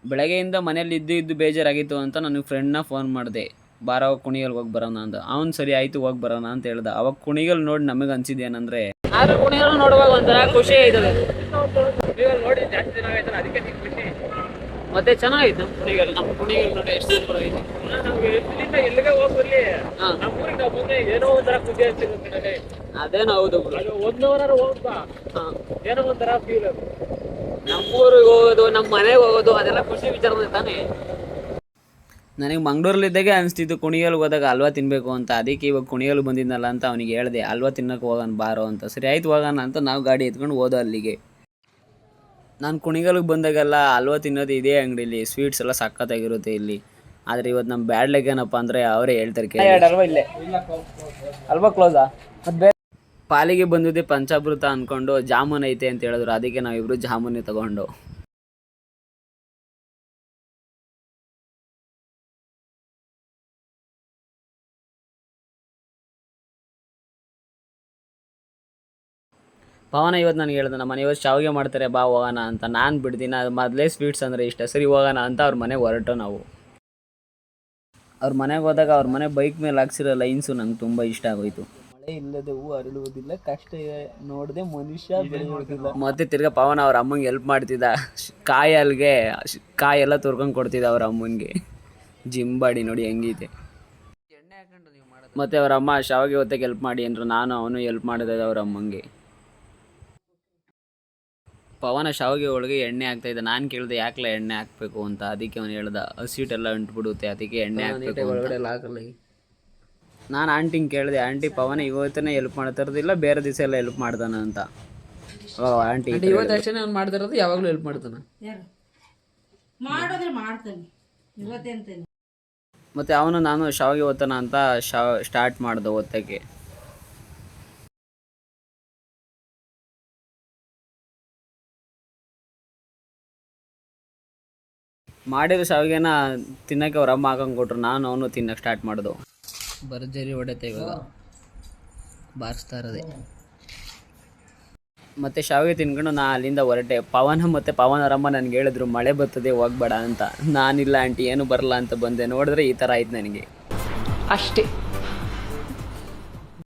ಬೆಳಗ್ಗೆಯಿಂದ ಮನೇಲಿ ಇದ್ದು ಬೇಜಾರಾಗಿತ್ತು ಅಂತ ನನಗೆ ಫ್ರೆಂಡ್ನ ಫೋನ್ ಮಾಡಿದೆ, ಬಾರೋ ಕುಣಿಗಲ್ಗೆ ಹೋಗಿ ಬರೋಣ ಅಂತ. ಅವ್ನು ಸರಿ ಆಯಿತು ಹೋಗಿ ಬರೋಣ ಅಂತ ಹೇಳ್ದ. ಅವಾಗ ಕುಣಿಗಲ್ ನೋಡಿ ನಮಗೆ ಅನ್ಸಿದ್ದೇನೆಂದರೆ, ಆದ್ರೆ ಕುಣಿಗಲ್ ನೋಡುವಾಗ ಒಂಥರ ಖುಷಿ ಆಯ್ತದೆ. ನೋಡಿ ಜಾಸ್ತಿ ದಿನ ಆಯ್ತಾನೆ, ಅದಕ್ಕೆ ಖುಷಿ. ಮತ್ತೆ ಚೆನ್ನಾಗಿತ್ತು ನಮ್ಮ ಕುಣಿಗಲ್ ನೋಡಿ ಎಷ್ಟು ಸೂಪರ್ ಆಗಿದೆ. ನಮ್ಗೆ ಇಲ್ಲಿಂದ ಎಲ್ಲಿಗೆ ಹೋಗಿ ಬರ್ಲಿ, ನಮ್ಮೂರಿಗೆ ನಾವು ಬಂದ್ರೆ ಏನೋ ಒಂಥರ ಖುಷಿ ಆಗ್ತಿರುತ್ತೆ. ಅದೇನೋ ಹೌದು, 1 ಅವರ್ ಹೋಗ್ತಾ ಏನೋ ಒಂಥರ ಫೀಲ್. ನಮ್ಮೂರಿಗೆ ಹೋಗೋದು, ನಮ್ಮ ಮನೆಗೆ ಹೋಗೋದು, ಅದೆಲ್ಲ ಖುಷಿ ವಿಚಾರ ತಾನೇ. ನನಗೆ ಮಂಗ್ಳೂರಲ್ಲಿದ್ದಾಗೆ ಅನಿಸ್ತಿತ್ತು ಕುಣಿಗಲ್ಗೆ ಹೋದಾಗ ಹಲ್ವಾ ತಿನ್ನಬೇಕು ಅಂತ. ಅದಕ್ಕೆ ಇವಾಗ ಕುಣಿಗಲ್ಗೆ ಬಂದಿದ್ನಲ್ಲ ಅಂತ ಅವನಿಗೆ ಹೇಳಿದೆ, ಹಲ್ವಾ ತಿನ್ನೋಕೆ ಹೋಗೋಣ ಬಾರೋ ಅಂತ. ಸರಿ ಆಯ್ತು ಹೋಗೋಣ ಅಂತ ನಾವು ಗಾಡಿ ಎತ್ಕೊಂಡು ಹೋದೋ ಅಲ್ಲಿಗೆ. ನಾನು ಕುಣಿಗಲ್ಗೆ ಬಂದಾಗೆಲ್ಲ ಹಲ್ವಾ ತಿನ್ನೋದು ಇದೇ ಅಂಗಡಿಲಿ, ಸ್ವೀಟ್ಸ್ ಎಲ್ಲ ಸಖತ್ತಾಗಿರುತ್ತೆ ಇಲ್ಲಿ. ಆದರೆ ಇವತ್ತು ನಮ್ಮ ಬ್ಯಾಡ್ ಲೆಗ್ ಏನಪ್ಪ ಅಂದರೆ ಅವರೇ ಹೇಳ್ತಾರೆ, ಹಲ್ವಾ ಇಲ್ಲೇ ಹಲ್ವಾ ಕ್ಲೋಸಾ. ಪಾಲಿಗೆ ಬಂದಿದ್ದೆ ಪಂಚಾಮೃತ ಅಂದ್ಕೊಂಡು ಜಾಮೂನ್ ಐತೆ ಅಂತ ಹೇಳಿದ್ರು. ಅದಕ್ಕೆ ನಾವಿಬ್ರು ಜಾಮೂನೇ ತಗೊಂಡು ಪವನ ಇವತ್ತು ನನಗೆ ಹೇಳ್ದೆ, ನಮ್ಮ ಮನೆ ಇವತ್ತು ಶಾವಿಗೆ ಮಾಡ್ತಾರೆ ಬಾ ಹೋಗೋಣ ಅಂತ. ನಾನು ಬಿಡ್ತೀನಿ, ಅದು ಮೊದಲೇ ಸ್ವೀಟ್ಸ್ ಅಂದರೆ ಇಷ್ಟ. ಸರಿ ಹೋಗೋಣ ಅಂತ ಅವ್ರ ಮನೆಗೆ ಹೊರಟು ನಾವು. ಅವ್ರ ಮನೆಗೆ ಹೋದಾಗ ಅವ್ರ ಮನೆ ಬೈಕ್ ಮೇಲೆ ಹಾಕ್ಸಿರೋ ಲೈನ್ಸು ನಂಗೆ ತುಂಬ ಇಷ್ಟ ಆಗೋಯ್ತು. ಮಳೆ ಇಲ್ಲದೆ ಹೂ ಅರಳುವುದಿಲ್ಲ, ಕಷ್ಟ ನೋಡದೆ ಮನುಷ್ಯ ಬೆಳೆಯುವುದಿಲ್ಲ. ಮತ್ತೆ ತಿರ್ಗಾ ಪವನ ಅವ್ರ ಅಮ್ಮಂಗೆ ಹೆಲ್ಪ್ ಮಾಡ್ತಿದ್ದ. ಕಾಯಲ್ಗೆ ಕಾಯೆಲ್ಲ ತುರ್ಕೊಂಡು ಕೊಡ್ತಿದ್ದ ಅವ್ರ ಅಮ್ಮನಿಗೆ. ಜಿಂಬಾಡಿ ನೋಡಿ ಹೆಂಗೈತೆ. ಮತ್ತು ಅವ್ರ ಅಮ್ಮ ಶಾವಿಗೆ ಹೊತ್ತಕ್ಕೆ ಹೆಲ್ಪ್ ಮಾಡಿ ಅಂದರು. ನಾನು ಅವನು ಹೆಲ್ಪ್ ಮಾಡಿದೆ ಅವ್ರ ಅಮ್ಮಂಗೆ. ಪವನ ಶಾವಿಗೆ ಒಳಗೆ ಎಣ್ಣೆ ಹಾಕ್ತಾಯಿದ್ದ. ನಾನು ಕೇಳಿದೆ ಯಾಕಲ ಎಣ್ಣೆ ಹಾಕಬೇಕು ಅಂತ. ಅದಕ್ಕೆ ಅವನು ಹೇಳ್ದ, ಹಸಿಟ್ಟೆಲ್ಲ ಅಂಟ್ಬಿಡುತ್ತೆ, ಅದಕ್ಕೆ ಎಣ್ಣೆ ಹಾಕಬೇಕು ಒಳಗಡೆ ಹಾಕಲ್ಲ. ನಾನು ಆಂಟಿಂಗೆ ಕೇಳಿದೆ, ಆಂಟಿ ಪವನ ಇವತ್ತೇ ಹೆಲ್ಪ್ ಮಾಡ್ತಾರದಿಲ್ಲ ಬೇರೆ ದಿವಸ ಎಲ್ಲ ಹೆಲ್ಪ್ ಮಾಡ್ತಾನ ಅಂತ. ಆಂಟಿ ಇವತ್ತು ಅಷ್ಟೇ ಅವ್ನು ಮಾಡ್ತಿರೋದು, ಯಾವಾಗಲೂ ಹೆಲ್ಪ್ ಮಾಡ್ತಾನೆ. ಮತ್ತು ಅವನು ನಾನು ಶಾವಿಗೆ ಓದ್ತಾನ ಅಂತ ಸ್ಟಾರ್ಟ್ ಮಾಡ್ದೆ ಓದಕ್ಕೆ. ಮಾಡಿದ ಶಾವಿಗೆನ ತಿನ್ನೋಕ್ಕೆ ಅವ್ರ ಅಮ್ಮ ಹಾಕೊಂಡು ಕೊಟ್ರು. ನಾನು ಅವನು ತಿನ್ನೋಕ್ಕೆ ಸ್ಟಾರ್ಟ್ ಮಾಡಿದೆವು. ಭರ್ಜರಿ ಹೊಡೆತೆ ಇವಾಗ ಬಾರಿಸ್ತಾ ಇರೋದೆ. ಮತ್ತು ಶಾವಿಗೆ ತಿನ್ಕೊಂಡು ನಾ ಅಲ್ಲಿಂದ ಹೊರಟೆ. ಪವನ ಮತ್ತು ಪವನರಮ್ಮ ನನಗೆ ಹೇಳಿದ್ರು ಮಳೆ ಬರ್ತದೆ ಹೋಗ್ಬೇಡ ಅಂತ. ನಾನಿಲ್ಲ ಆಂಟಿ ಏನು ಬರಲ್ಲ ಅಂತ ಬಂದೆ. ನೋಡಿದ್ರೆ ಈ ಥರ ಆಯ್ತು ನನಗೆ ಅಷ್ಟೇ.